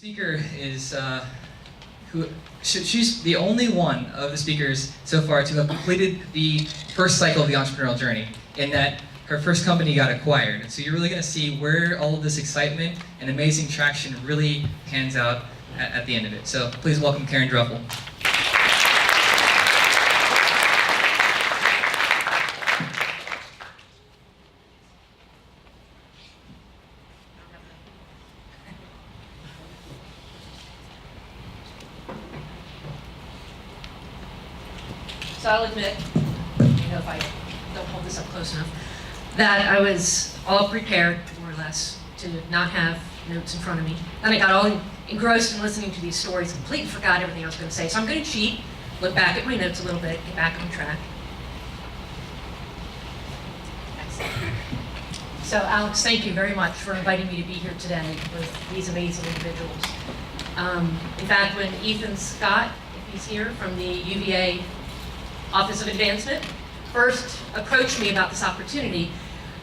Speaker is she's the only one of the speakers so far to have completed the first cycle of the entrepreneurial journey, in that her first company got acquired. And so you're really going to see where all of this excitement and amazing traction really pans out at the end of it. So please welcome Karen Druffel. So I'll admit, if I don't hold this up close enough, that I was all prepared, more or less, to not have notes in front of me. Then I got all engrossed in listening to these stories, completely forgot everything I was going to say. So I'm going to cheat, look back at my notes a little bit, get back on track. So Alex, thank you very much for inviting me to be here today with these amazing individuals. In fact, when Ethan Scott, if he's here, from the UVA Office of Advancement, first approached me about this opportunity,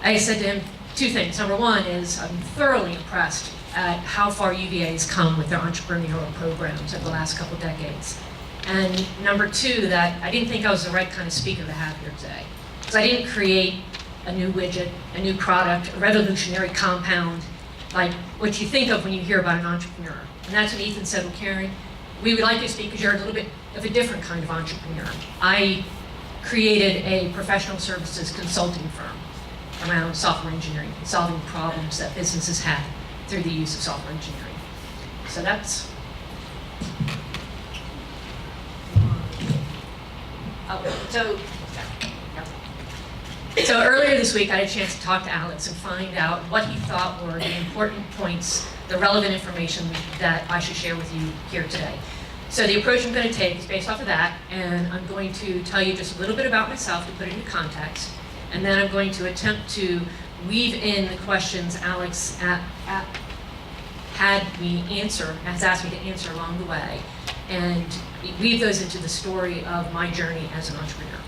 I said to him two things. Number one is I'm thoroughly impressed at how far UVA has come with their entrepreneurial programs over the last couple decades. And number two, that I didn't think I was the right kind of speaker to have here today. Because I didn't create a new widget, a new product, a revolutionary compound, like what you think of when you hear about an entrepreneur. And that's when Ethan said, well, Karen, we would like you to speak because you're a little bit of a different kind of entrepreneur. I created a professional services consulting firm around software engineering, solving problems that businesses had through the use of software engineering. So that's, so earlier this week I had a chance to talk to Alex and find out what he thought were the important points, the relevant information that I should share with you here today. So the approach I'm going to take is based off of that, and I'm going to tell you just a little bit about myself to put it into context, and then I'm going to attempt to weave in the questions Alex had me answer, has asked me to answer along the way, and weave those into the story of my journey as an entrepreneur.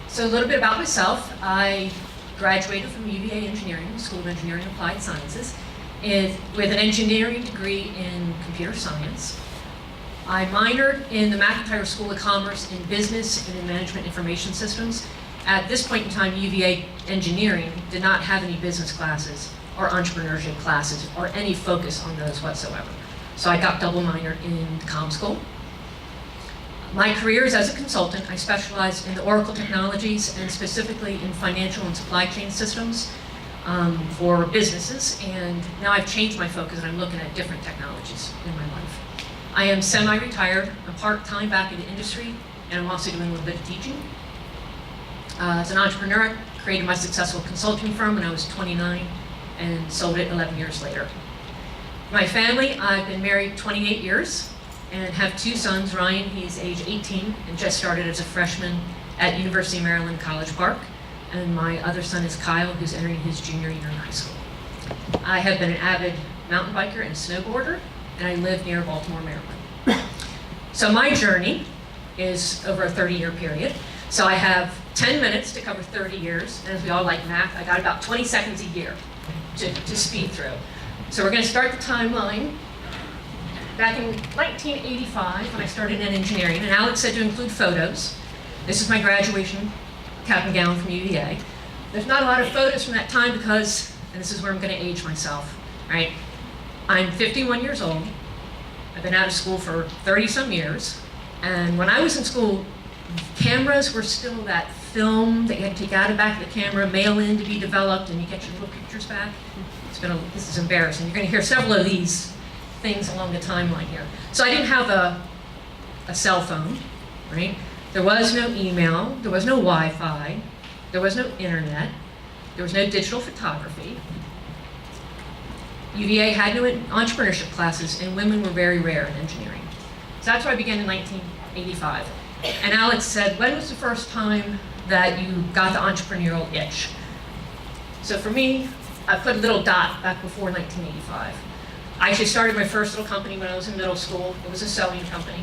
So a little bit about myself. I graduated from UVA Engineering, School of Engineering and Applied Sciences, with an engineering degree in computer science. I minored in the McIntyre School of Commerce in Business and in Management Information Systems. At this point in time, UVA Engineering did not have any business classes or entrepreneurship classes or any focus on those whatsoever. So I got double minored in comm school. My career is as a consultant. I specialize in the Oracle technologies and specifically in financial and supply chain systems for businesses. And now I've changed my focus and I'm looking at different technologies in my life. I am semi-retired. I'm part-time back in the industry, and I'm also doing a little bit of teaching. As an entrepreneur, I created my successful consulting firm when I was 29 and sold it 11 years later. My family, I've been married 28 years. And have two sons. Ryan, he's age 18 and just started as a freshman at University of Maryland College Park. And my other son is Kyle, who's entering his junior year in high school. I have been an avid mountain biker and snowboarder, and I live near Baltimore, Maryland. So my journey is over a 30-year period. So I have 10 minutes to cover 30 years, and as we all like math, I got about 20 seconds a year to speed through. So we're going to start the timeline back in 1985 when I started in engineering, and Alex said to include photos. This is my graduation cap and gown from UVA. There's not a lot of photos from that time because, and this is where I'm going to age myself, right? I'm 51 years old. I've been out of school for 30-some years, and when I was in school, cameras were still that film that you had to take out of the back of the camera, mail in to be developed, and you get your little pictures back. This is embarrassing. You're going to hear several of these things along the timeline here. So I didn't have a cell phone, right? There was no email, there was no Wi-Fi, there was no internet, there was no digital photography. UVA had no entrepreneurship classes, and women were very rare in engineering. So that's where I began in 1985. And Alex said, when was the first time that you got the entrepreneurial itch? So for me, I put a little dot back before 1985. I actually started my first little company when I was in middle school. It was a sewing company.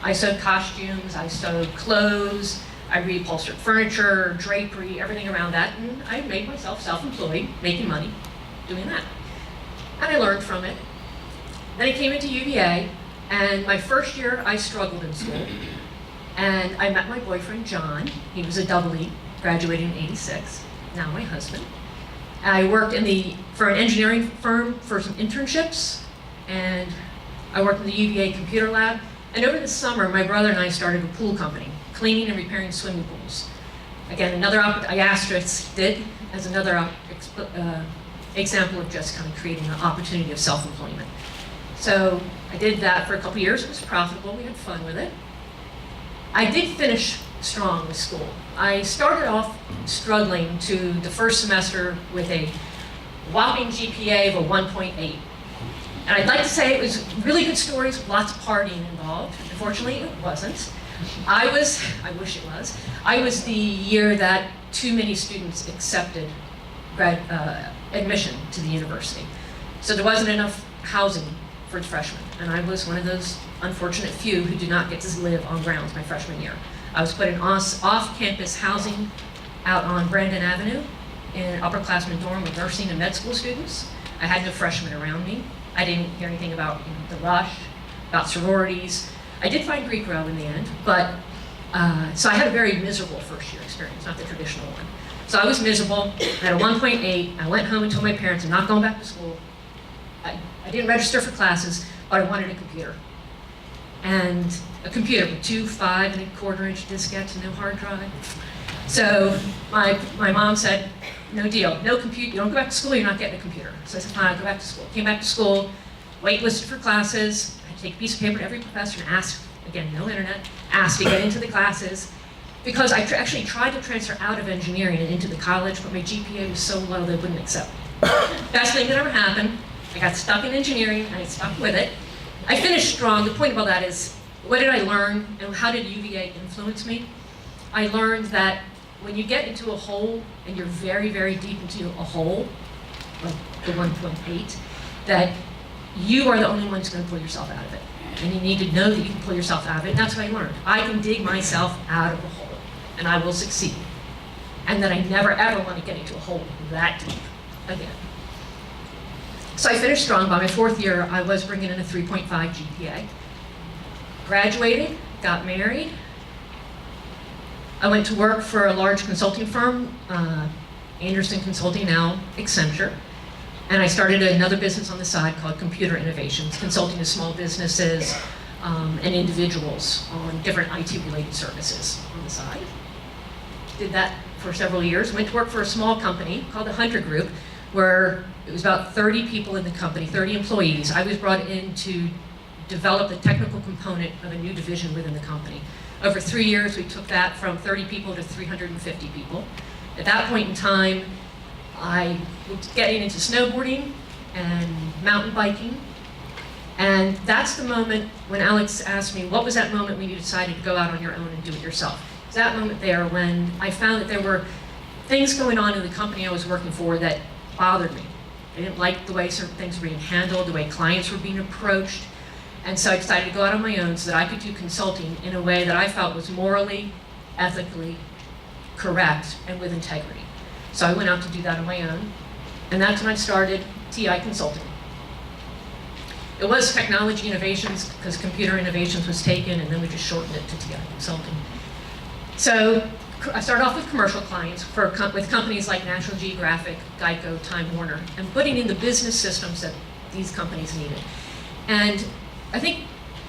I sewed costumes, I sewed clothes, I reupholstered furniture, drapery, everything around that, and I made myself self-employed, making money doing that. And I learned from it. Then I came into UVA, and my first year I struggled in school. And I met my boyfriend, John. He was a double E, graduated in '86, now my husband. I worked for an engineering firm for some internships, and I worked in the UVA computer lab. And over the summer, my brother and I started a pool company, cleaning and repairing swimming pools. Again, another I asterisked it as another example of just kind of creating an opportunity of self-employment. So I did that for a couple years. It was profitable. We had fun with it. I did finish strong with school. I started off struggling to the first semester with a whopping GPA of a 1.8. And I'd like to say it was really good stories with lots of partying involved. Unfortunately, it wasn't. I wish it was. I was the year that too many students accepted admission to the university. So there wasn't enough housing for freshmen. And I was one of those unfortunate few who did not get to live on grounds my freshman year. I was put in off-campus housing out on Brandon Avenue in an upperclassmen dorm with nursing and med school students. I had no freshmen around me. I didn't hear anything about the rush, about sororities. I did find Greek row in the end, but so I had a very miserable first year experience, not the traditional one. So I was miserable. I had a 1.8. I went home and told my parents I'm not going back to school. I didn't register for classes, but I wanted a computer. And a computer with 2 5.25-inch diskettes and no hard drive. So my mom said, no deal, no computer, you don't go back to school, you're not getting a computer. So I said, fine, I'll go back to school. Came back to school, waitlisted for classes. I had to take a piece of paper to every professor and ask, again, no internet, asked to get into the classes. Because I actually tried to transfer out of engineering and into the college, but my GPA was so low they wouldn't accept me. Best thing that ever happened, I got stuck in engineering and I stuck with it. I finished strong. The point about that is, what did I learn and how did UVA influence me? I learned that when you get into a hole and you're very, very deep into a hole, like the 1.8, that you are the only one who's going to pull yourself out of it. And you need to know that you can pull yourself out of it. And that's what I learned. I can dig myself out of a hole and I will succeed. And that I never ever want to get into a hole that deep again. So I finished strong. By my 4th year, I was bringing in a 3.5 GPA. Graduated, got married. I went to work for a large consulting firm, Anderson Consulting, now Accenture. And I started another business on the side called Computer Innovations, consulting to small businesses and individuals on different IT-related services on the side. Did that for several years. Went to work for a small company called the Hunter Group, where it was about 30 people in the company, 30 employees. I was brought in to develop the technical component of a new division within the company. Over 3 years, we took that from 30 people to 350 people. At that point in time, I was getting into snowboarding and mountain biking. And that's the moment when Alex asked me, what was that moment when you decided to go out on your own and do it yourself? It was that moment there when I found that there were things going on in the company I was working for that bothered me. I didn't like the way certain things were being handled, the way clients were being approached. And so I decided to go out on my own so that I could do consulting in a way that I felt was morally, ethically correct and with integrity. So I went out to do that on my own. And that's when I started TI Consulting. It was Technology Innovations because Computer Innovations was taken, and then we just shortened it to TI Consulting. So I started off with commercial clients with companies like National Geographic, Geico, Time Warner, and putting in the business systems that these companies needed. And I think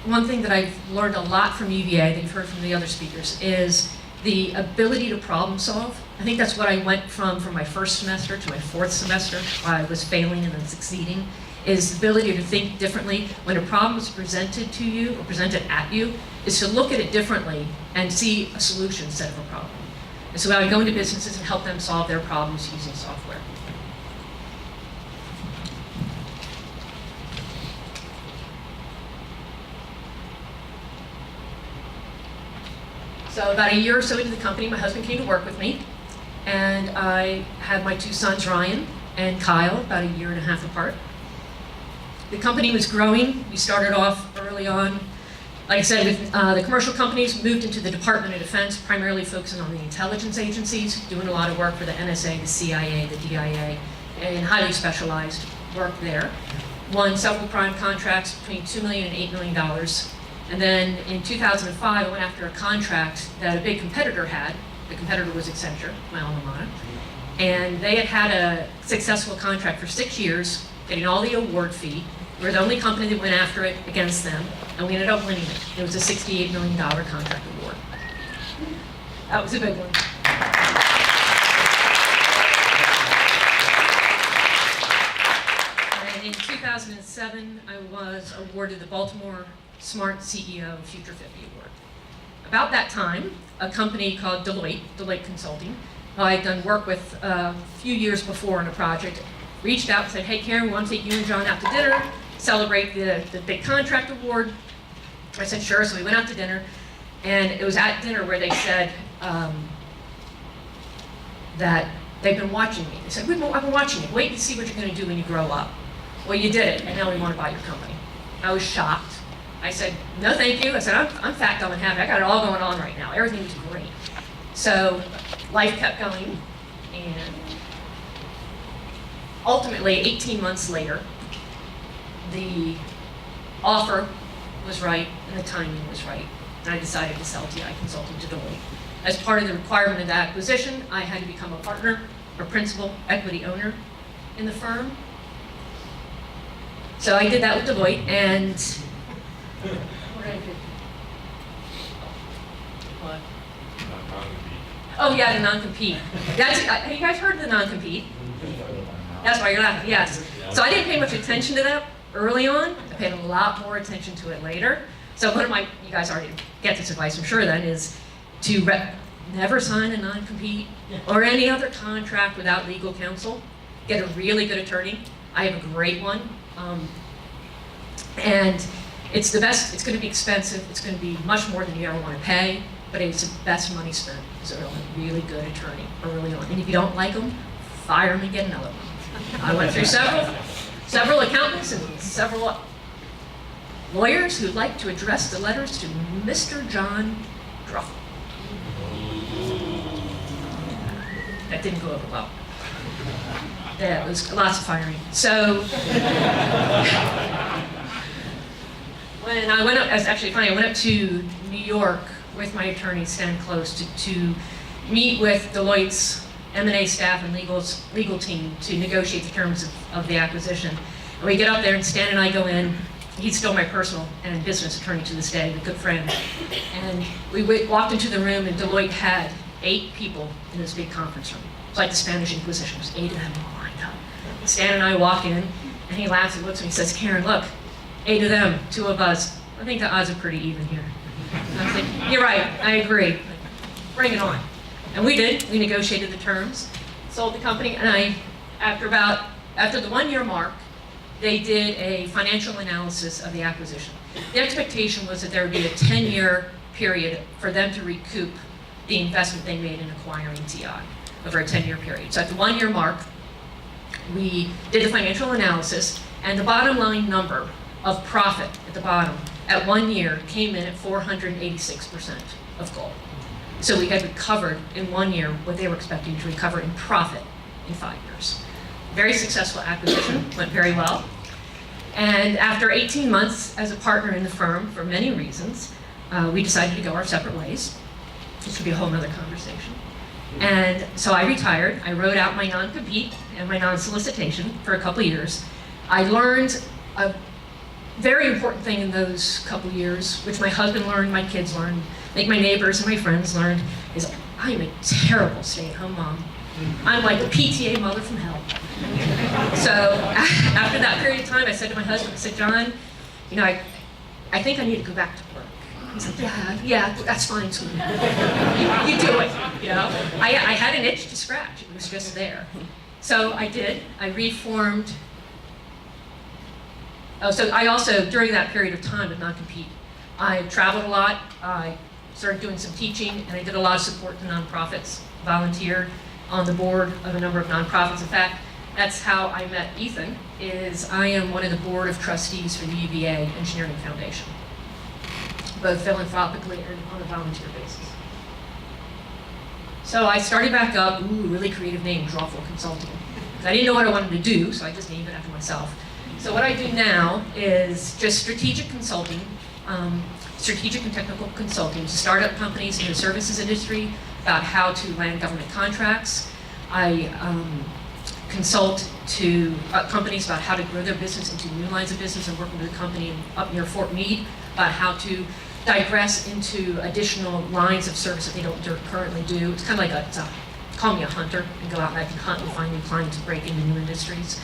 one thing that I've learned a lot from UVA that you've heard from the other speakers is the ability to problem solve. I think that's what I went from my first semester to my 4th semester, while I was failing and then succeeding, is the ability to think differently. When a problem is presented to you or presented at you, is to look at it differently and see a solution instead of a problem. And so I would go into businesses and help them solve their problems using software. So about a year or so into the company, my husband came to work with me, and I had my 2 sons, Ryan and Kyle, about a year and a half apart. The company was growing. We started off early on Like I said, with the commercial companies, moved into the Department of Defense, primarily focusing on the intelligence agencies, doing a lot of work for the NSA, the CIA, the DIA, and highly specialized work there. Won several prime contracts between $2 million and $8 million. And then in 2005, I went after a contract that a big competitor had. The competitor was Accenture, my alma mater. And they had a successful contract for 6 years, getting all the award fee. We were the only company that went after it against them, and we ended up winning it. It was a $68 million contract award. That was a big one. And in 2007, I was awarded the Baltimore Smart CEO Future 50 Award. About that time, a company called Druffel Consulting, who I had done work with a few years before on a project, reached out and said, hey Karen, we want to take you and John out to dinner, celebrate the big contract award. I said, sure, so we went out to dinner, and it was at dinner where they said that they've been watching me. They said, I've been watching you, wait to see what you're going to do when you grow up. Well, you did it, and now we want to buy your company. I was shocked. I said, no thank you. I said, I'm fat, dumb, and happy. I got it all going on right now. Everything was great. So life kept going, and ultimately, 18 months later, the offer was right and the timing was right, and I decided to sell TI Consulting to Deloitte. As part of the requirement of the acquisition, I had to become a partner or principal equity owner in the firm. So I did that with Deloitte, and what did I do? What? Oh yeah, the non-compete. Have you guys heard of the non-compete? That's why you're laughing, yes. So I didn't pay much attention to that early on. I paid a lot more attention to it later. So one of my, you guys already get this advice, I'm sure then, is to never sign a non-compete or any other contract without legal counsel. Get a really good attorney. I have a great one. And it's the best, it's gonna be expensive, it's gonna be much more than you ever wanna pay, but it's the best money spent, is a really good attorney early on. And if you don't like them, fire them and get another one. I went through several accountants and several lawyers who'd like to address the letters to Mr. John Druffel. That didn't go over well. There was lots of firing. So, when I went up, it was actually funny, I went up to New York with my attorney, Stan Close, to meet with Deloitte's M&A staff and legal team to negotiate the terms of the acquisition. And we get up there and Stan and I go in. He's still my personal and business attorney to this day, a good friend. And we walked into the room and Deloitte had 8 people in this big conference room. It's like the Spanish Inquisition, there's 8 of them all lined up. Stan and I walk in and he laughs and looks at me and says, Karen, look, 8 of them, 2 of us. I think the odds are pretty even here. And I was like, you're right, I agree. Bring it on. And we did. We negotiated the terms, sold the company, and after the 1-year mark, they did a financial analysis of the acquisition. The expectation was that there would be a 10-year period for them to recoup the investment they made in acquiring TI over a 10-year period. So at the 1-year mark, we did the financial analysis, and the bottom line number of profit at the bottom at 1 year came in at 486% of goal. So we had recovered in 1 year what they were expecting to recover in profit in 5 years. Very successful acquisition, went very well. And after 18 months as a partner in the firm, for many reasons, we decided to go our separate ways. This would be a whole other conversation. And so I retired. I wrote out my non-compete and my non-solicitation for a couple years. I learned a very important thing in those couple years, which my husband learned, my kids learned, I think my neighbors and my friends learned, is I'm a terrible stay-at-home mom. I'm like a PTA mother from hell. So after that period of time, I said to my husband, I said, John, you know, I think I need to go back to work. He's like, yeah, that's fine, sweetie. You do it, you know. I had an itch to scratch. It was just there. So I did. I reformed. Oh, so I also, during that period of time of non-compete, I traveled a lot. I started doing some teaching, and I did a lot of support to nonprofits, volunteered on the board of a number of nonprofits. In fact, that's how I met Ethan, is I am one of the board of trustees for the UVA Engineering Foundation. both philanthropically and on a volunteer basis. So I started back up, really creative name, Druffel Consulting. I didn't know what I wanted to do, so I just named it after myself. So what I do now is just strategic consulting, strategic and technical consulting to startup companies in the services industry about how to land government contracts. I consult to companies about how to grow their business into new lines of business. I'm working with a company up near Fort Meade about how to digress into additional lines of service that they don't currently do. It's kind of like call me a hunter and go out and I can hunt and find new clients to break into new industries.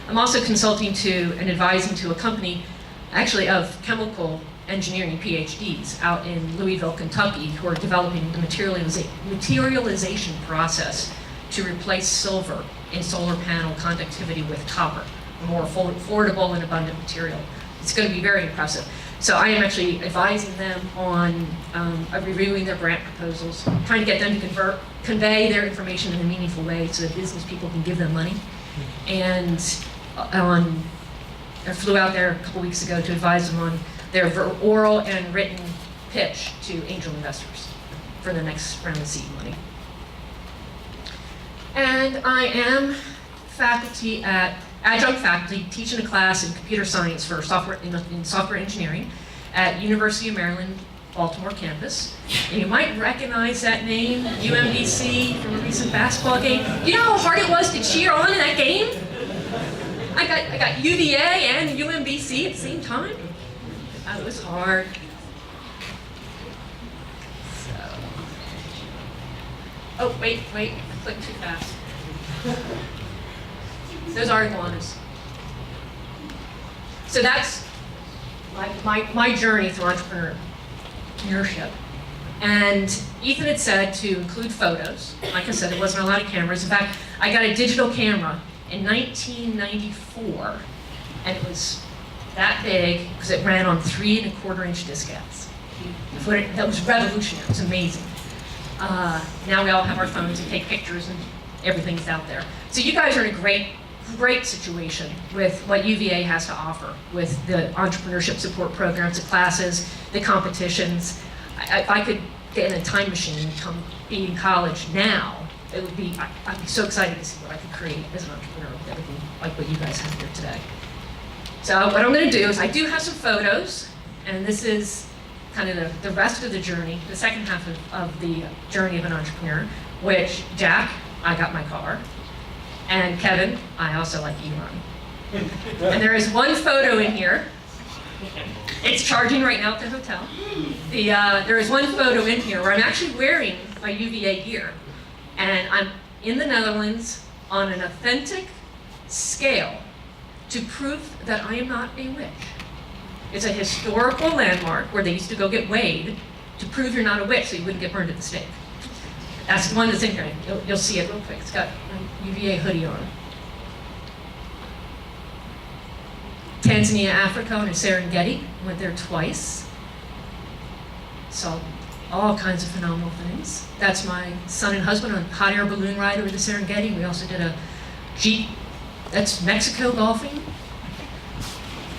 I'm also consulting to and advising to a company, actually of chemical engineering PhDs out in Louisville, Kentucky, who are developing the materialization process to replace silver in solar panel conductivity with copper, a more affordable and abundant material. It's going to be very impressive. So I am actually advising them on reviewing their grant proposals, trying to get them to convey their information in a meaningful way so that business people can give them money. And I flew out there a couple weeks ago to advise them on their oral and written pitch to angel investors for the next round of seed money. And I am adjunct faculty, teaching a class in computer science for software engineering at University of Maryland, Baltimore campus. And you might recognize that name, UMBC, from a recent basketball game. You know how hard it was to cheer on in that game? I got UVA and UMBC at the same time. It was hard. So. Oh, wait, I clicked too fast. Those are iguanas. So that's my journey through entrepreneurship. And Ethan had said to include photos. Like I said, there wasn't a lot of cameras. In fact, I got a digital camera in 1994, and it was that big because it ran on 3¼ inch diskettes. That was revolutionary. It was amazing. Now we all have our phones and take pictures, and everything's out there. So you guys are in a great situation with what UVA has to offer, with the entrepreneurship support programs, the classes, the competitions. If I could get in a time machine and come be in college now, I'd be so excited to see what I could create as an entrepreneur with everything like what you guys have here today. So what I'm going to do is I do have some photos, and this is kind of the rest of the journey, the second half of the journey of an entrepreneur, which Jack, I got my car, and Kevin, I also like Elon. And there is one photo in here. It's charging right now at the hotel. There is one photo in here where I'm actually wearing my UVA gear, and I'm in the Netherlands on an authentic scale to prove that I am not a witch. It's a historical landmark where they used to go get weighed to prove you're not a witch so you wouldn't get burned at the stake. That's the one that's in here. You'll see it real quick. It's got a UVA hoodie on. Tanzania, Africa, on a Serengeti. Went there twice. Saw all kinds of phenomenal things. That's my son and husband on a hot air balloon ride over the Serengeti. We also did a Jeep. That's Mexico golfing.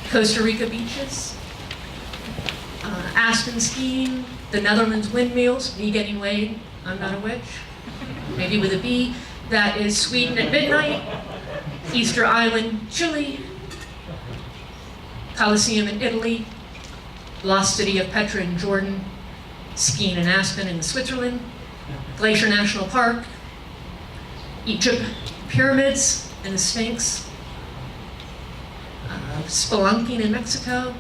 Costa Rica beaches. Aspen skiing. The Netherlands windmills. Me getting weighed. I'm not a witch. Maybe with a B. That is Sweden at midnight. Easter Island, Chile. Colosseum in Italy. Lost City of Petra in Jordan. Skiing in Aspen in Switzerland. Glacier National Park. Egypt pyramids and the Sphinx. Spelunking in Mexico.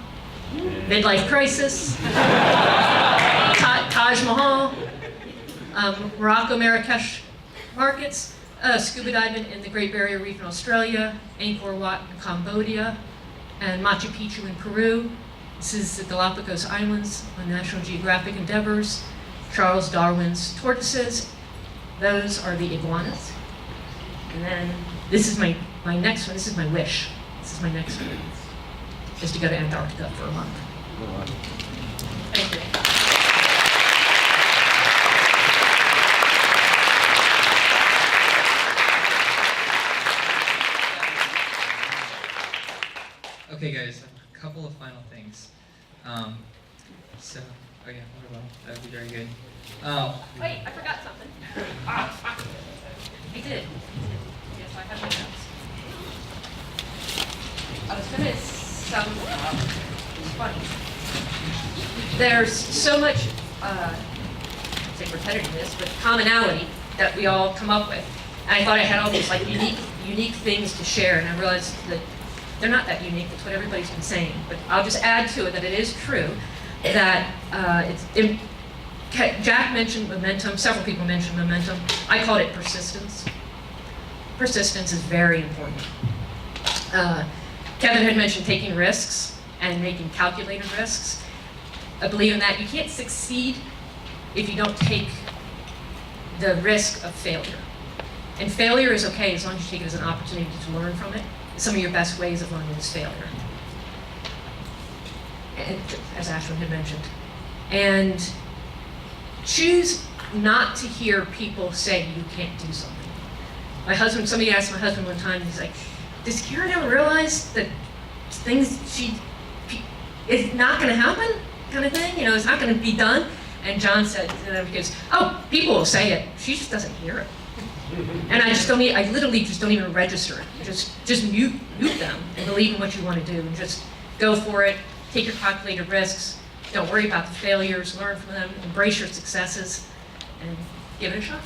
Midlife crisis. Taj Mahal. Morocco, Marrakesh markets, scuba diving in the Great Barrier Reef in Australia, Angkor Wat in Cambodia, and Machu Picchu in Peru. This is the Galapagos Islands on National Geographic Endeavors, Charles Darwin's tortoises. Those are the iguanas. And then this is my next one. This is my wish. This is my next one. Is to go to Antarctica for a month. Thank you. Okay guys, a couple of final things. So, oh yeah, water bottle. That would be very good. Wait, I forgot something. I did. Yes, I have my notes. I was gonna it's funny. There's so much, I say repetitiveness, but commonality that we all come up with. And I thought I had all these like unique things to share, and I realized that they're not that unique. That's what everybody's been saying. But I'll just add to it that it is true that Jack mentioned momentum. Several people mentioned momentum. I called it persistence. Persistence is very important. Kevin had mentioned taking risks and making calculated risks. I believe in that. You can't succeed if you don't take the risk of failure. And failure is okay as long as you take it as an opportunity to learn from it. Some of your best ways of learning is failure, and, as Ashwin had mentioned. And choose not to hear people say you can't do something. Somebody asked my husband one time, he's like, does Karen ever realize that things it's not going to happen, kind of thing? You know, it's not going to be done. And John said, he goes, oh, people will say it. She just doesn't hear it. And I literally just don't even register it. Just mute them and believe in what you want to do and just go for it. Take your calculated risks. Don't worry about the failures. Learn from them. Embrace your successes and give it a shot.